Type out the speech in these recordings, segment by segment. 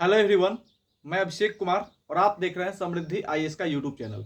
Hello everyone, मैं अभिषेक कुमार और आप देख रहे हैं समृद्धि आईएएस का यूट्यूब चैनल।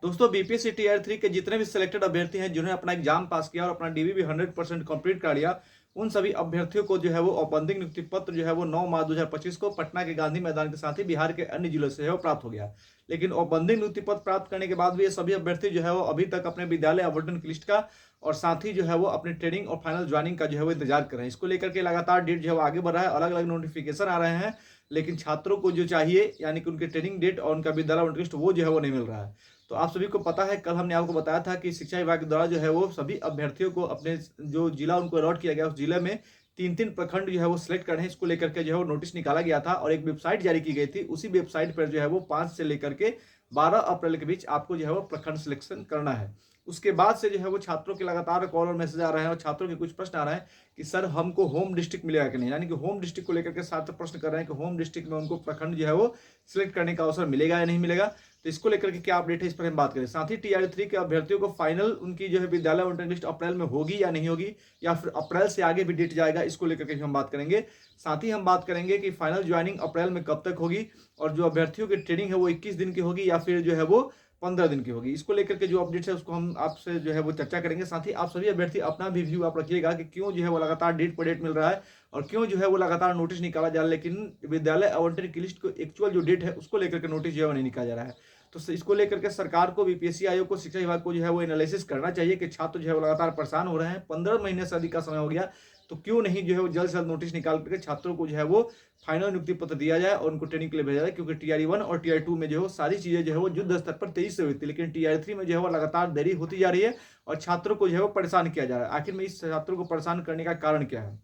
दोस्तों, बीपीएससी टीयर 3 के जितने भी सिलेक्टेड अभ्यर्थी हैं जिन्होंने अपना एग्जाम पास किया और अपना डीवी भी 100% कंप्लीट कर लिया, उन सभी अभ्यर्थियों को जो है वो औपबंधिक नियुक्ति पत्र जो है वो 9 मार्च 2025 को पटना के गांधी मैदान के साथ ही बिहार के अन्य जिलों से है वो प्राप्त हो गया। लेकिन औपबंधिक नियुक्ति पत्र प्राप्त करने के बाद भी ये सभी अभ्यर्थी जो है वो अभी तक अपने विद्यालय आवंटन की लिस्ट का और साथ ही जो है वो अपनी ट्रेनिंग और फाइनल ज्वाइनिंग का जो है वो इंतजार कर रहे हैं। इसको लेकर के लगातार डेट जो है वो आगे बढ़ रहा है, अलग अलग नोटिफिकेशन आ रहे हैं, लेकिन छात्रों को जो चाहिए यानी कि उनके ट्रेनिंग डेट और उनका विद्यालय आवंटन लिस्ट वो जो है वो नहीं मिल रहा है। तो आप सभी को पता है, कल हमने आपको बताया था कि शिक्षा विभाग के द्वारा जो है वो सभी अभ्यर्थियों को अपने जो जिला उनको अलॉट किया गया उस जिले में तीन तीन प्रखंड जो है वो सिलेक्ट करने हैं। इसको लेकर के जो है वो नोटिस निकाला गया था और एक वेबसाइट जारी की गई थी। उसी वेबसाइट पर जो है वो 5 से लेकर के 12 अप्रैल के बीच आपको जो है वो प्रखंड सिलेक्शन करना है। उसके बाद से जो है वो छात्रों के लगातार कॉल और मैसेज आ रहे हैं और छात्रों के कुछ प्रश्न आ रहे हैं कि सर हमको होम डिस्ट्रिक्ट मिलेगा कि नहीं, यानी कि होम डिस्ट्रिक्ट को लेकर के छात्र प्रश्न कर रहे हैं कि होम डिस्ट्रिक्ट में उनको प्रखंड जो है वो सिलेक्ट करने का अवसर मिलेगा या नहीं मिलेगा। तो इसको लेकर के क्या अपडेट है, इस पर हम बात करें। साथ ही टीआर 3 के अभ्यर्थियों को फाइनल उनकी जो है विद्यालय आवंटन लिस्ट अप्रैल में होगी या नहीं होगी, या फिर अप्रैल से आगे भी डेट जाएगा, इसको लेकर के हम बात करेंगे। साथ ही हम बात करेंगे कि फाइनल ज्वाइनिंग अप्रैल में कब तक होगी और जो अभ्यर्थियों की ट्रेनिंग है वो 21 दिन की होगी या फिर जो है वो 15 दिन की होगी। इसको लेकर के जो अपडेट्स है उसको हम आपसे जो है वो चर्चा करेंगे। साथ ही आप सभी अभ्यर्थी अपना भी व्यू आप रखिएगा कि क्यों जो है वो लगातार डेट पर डेट मिल रहा है और क्यों जो है वो लगातार नोटिस निकाला जा रहा है, लेकिन विद्यालय आवंटन की लिस्ट को एक्चुअल जो डेट है उसको लेकर के नोटिस जो है वो नहीं निकाला जा रहा है। तो इसको लेकर के सरकार को, बीपीएससी आयोग को, शिक्षा विभाग को जो है वो एनालिसिस करना चाहिए कि छात्र जो है वो लगातार परेशान हो रहे हैं, 15 महीने से अधिक का समय हो गया, तो क्यों नहीं जो है वो जल्द से जल्द नोटिस निकाल करके छात्रों को जो है वो फाइनल नियुक्ति पत्र दिया जाए और उनको ट्रेनिंग के लिए भेजा जाए। क्योंकि टीआर 1 और टीआर 2 में जो है वो सारी चीजें जो है वो युद्ध स्तर पर तेजी से हुई थी, लेकिन टीआर 3 में जो है वो लगातार देरी होती जा रही है और छात्रों को जो है वो परेशान किया जा रहा है। आखिर में इस छात्रों को परेशान करने का कारण क्या है,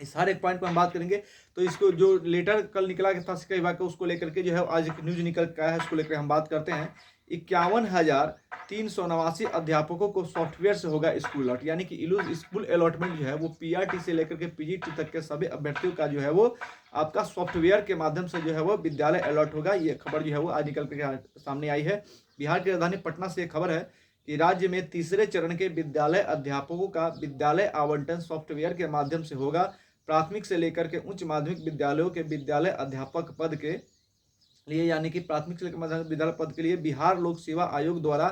इस हर एक पॉइंट पर हम बात करेंगे। तो इसको जो लेटर कल निकला था शिक्षा विभाग का उसको लेकर के जो है आज एक न्यूज निकल के आया है, उसको लेकर हम बात करते हैं। 51,389 अध्यापकों को सॉफ्टवेयर से होगा स्कूल अलॉट, यानी कि इलू स्कूल अलॉटमेंट जो है वो पीआरटी से लेकर के पीजीटी तक के सभी अभ्यर्थियों का जो है वो आपका सॉफ्टवेयर के माध्यम से जो है वो विद्यालय अलॉट होगा। ये खबर जो है वो आज निकल के सामने आई है। बिहार की राजधानी पटना से खबर है कि राज्य में तीसरे चरण के विद्यालय अध्यापकों का विद्यालय आवंटन सॉफ्टवेयर के माध्यम से होगा। प्राथमिक से लेकर के उच्च माध्यमिक विद्यालयों के विद्यालय अध्यापक पद के लिए, यानी कि प्राथमिक से लेकर माध्यमिक विद्यालय पद के लिए बिहार लोक सेवा आयोग द्वारा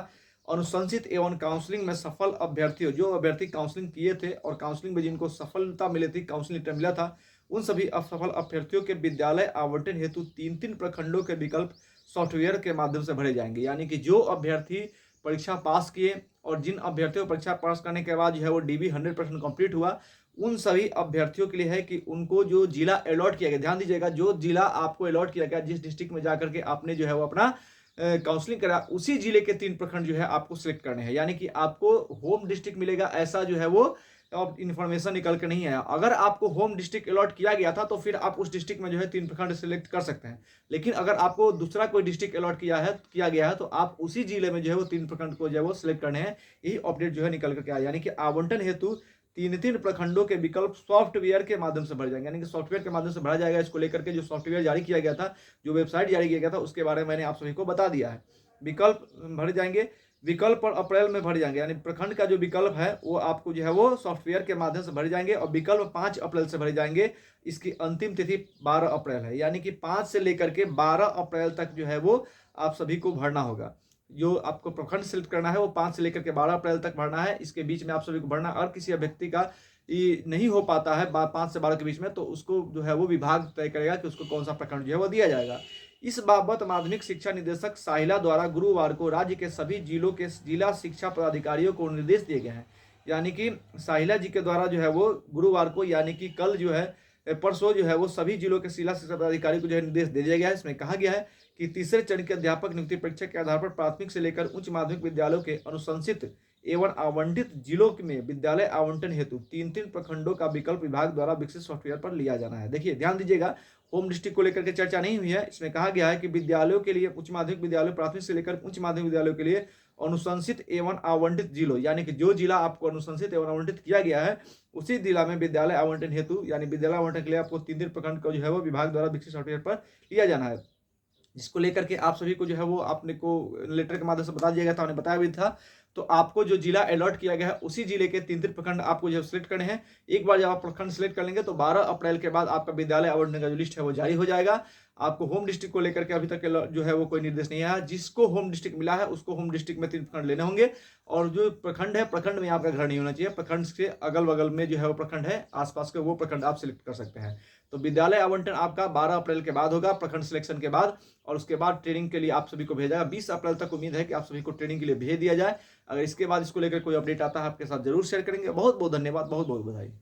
अनुशंसित एवं काउंसलिंग में सफल अभ्यर्थियों, जो अभ्यर्थी काउंसलिंग किए थे और काउंसलिंग में जिनको सफलता मिली थी, काउंसलिंग लेटर मिला था, उन सभी असफल अभ्यर्थियों के विद्यालय आवंटन हेतु 3 प्रखंडों के विकल्प सॉफ्टवेयर के माध्यम से भरे जाएंगे। यानी कि जो अभ्यर्थी परीक्षा पास किए और जिन अभ्यर्थियों को परीक्षा पास करने के बाद जो है वो डीबी 100% कंप्लीट हुआ, उन सभी अभ्यर्थियों के लिए है कि उनको जो जिला अलॉट किया गया, ध्यान दीजिएगा, जो जिला आपको अलॉट किया गया, जिस डिस्ट्रिक्ट में जाकर के आपने जो है वो अपना काउंसलिंग करा, उसी जिले के 3 प्रखंड जो है आपको सिलेक्ट करने हैं। यानी कि आपको होम डिस्ट्रिक्ट मिलेगा ऐसा जो है वो अब इन्फॉर्मेशन निकल के नहीं आया। अगर आपको होम डिस्ट्रिक्ट अलॉट किया गया था तो फिर आप उस डिस्ट्रिक्ट में जो है 3 प्रखंड सिलेक्ट कर सकते हैं, लेकिन अगर आपको दूसरा कोई डिस्ट्रिक्ट अलॉट किया गया है तो आप उसी जिले में जो है वो 3 प्रखंड को जो है वो सिलेक्ट करने हैं। यही अपडेट जो है निकल करके आया, यानी कि आवंटन हेतु 3 प्रखंडों के विकल्प सॉफ्टवेयर के माध्यम से भर जाएंगे, यानी कि सॉफ्टवेयर के माध्यम से भरा जाएगा। इसको लेकर के जो सॉफ्टवेयर जारी किया गया था, जो वेबसाइट जारी किया गया था, उसके बारे में मैंने आप सभी को बता दिया है। विकल्प भरे जाएंगे, विकल्प और अप्रैल में भर जाएंगे, यानी प्रखंड का जो विकल्प है वो आपको जो है वो सॉफ्टवेयर के माध्यम से भरे जाएंगे और विकल्प 5 अप्रैल से भरे जाएंगे। इसकी अंतिम तिथि 12 अप्रैल है, यानी कि 5 से लेकर के 12 अप्रैल तक जो है वो आप सभी को भरना होगा। जो आपको प्रखंड सिलेक्ट करना है वो 5 से लेकर के 12 अप्रैल तक भरना है। इसके बीच में आप सभी को भरना, और किसी अभ्यर्थी का ये नहीं हो पाता है 5 से 12 के बीच में, तो उसको जो है वो विभाग तय करेगा कि उसको कौन सा प्रखंड जो है वो दिया जाएगा। इस बाबत माध्यमिक शिक्षा निदेशक साहिला द्वारा गुरुवार को राज्य के सभी जिलों के जिला शिक्षा पदाधिकारियों को निर्देश दिए गए हैं। यानी कि साहिला जी के द्वारा जो है वो गुरुवार को, यानी कि कल जो है परसों जो है वो सभी जिलों के जिला शिक्षा पदाधिकारी को जो है निर्देश दे दिया गया है। इसमें कहा गया है कि तीसरे चरण के अध्यापक नियुक्ति परीक्षा के आधार पर प्राथमिक से लेकर उच्च माध्यमिक विद्यालयों के अनुशंसित एवं आवंटित जिलों में विद्यालय आवंटन हेतु 3 प्रखंडों का विकल्प विभाग द्वारा विकसित सॉफ्टवेयर पर लिया जाना है। देखिए ध्यान दीजिएगा, होम डिस्ट्रिक्ट को लेकर के चर्चा नहीं हुई है। इसमें कहा गया है कि विद्यालयों के लिए, उच्च माध्यमिक विद्यालय, प्राथमिक से लेकर उच्च माध्यमिक विद्यालयों के लिए अनुशंसित एवं आवंटित जिलों, यानी कि जो जिला आपको अनुशंसित एवं आवंटित किया गया है उसी जिला में विद्यालय आवंटन हेतु, यानी विद्यालय आवंटन के लिए आपको 3 प्रखंड का जो है वो विभाग द्वारा विकसित सॉफ्टवेयर पर लिया जाना है। जिसको लेकर के आप सभी को जो है वो आपने को लेटर के माध्यम से बता दिया गया था, हमने बताया भी था। तो आपको जो जिला अलॉट किया गया है उसी जिले के 3 प्रखंड आपको जो सिलेक्ट करने हैं। एक बार जब आप प्रखंड सिलेक्ट कर लेंगे तो 12 अप्रैल के बाद आपका विद्यालय आवंटन का जो लिस्ट है वो जारी हो जाएगा। आपको होम डिस्ट्रिक्ट को लेकर के अभी तक जो है वो कोई निर्देश नहीं आया। जिसको होम डिस्ट्रिक्ट मिला है उसको होम डिस्ट्रिक्ट में 3 प्रखंड लेने होंगे, और जो प्रखंड है प्रखंड में आपका घर नहीं होना चाहिए। प्रखंड के अगल बगल में जो है वो प्रखंड है आसपास के, वो प्रखंड आप सिलेक्ट कर सकते हैं। तो विद्यालय आवंटन आपका 12 अप्रैल के बाद होगा, प्रखंड सिलेक्शन के बाद, और उसके बाद ट्रेनिंग के लिए आप सभी को भेजा जाएगा। 20 अप्रैल तक उम्मीद है कि आप सभी को ट्रेनिंग के लिए भेज दिया जाए। अगर इसके बाद इसको लेकर कोई अपडेट आता है आपके साथ जरूर शेयर करेंगे। बहुत बहुत धन्यवाद, बहुत बहुत बधाई।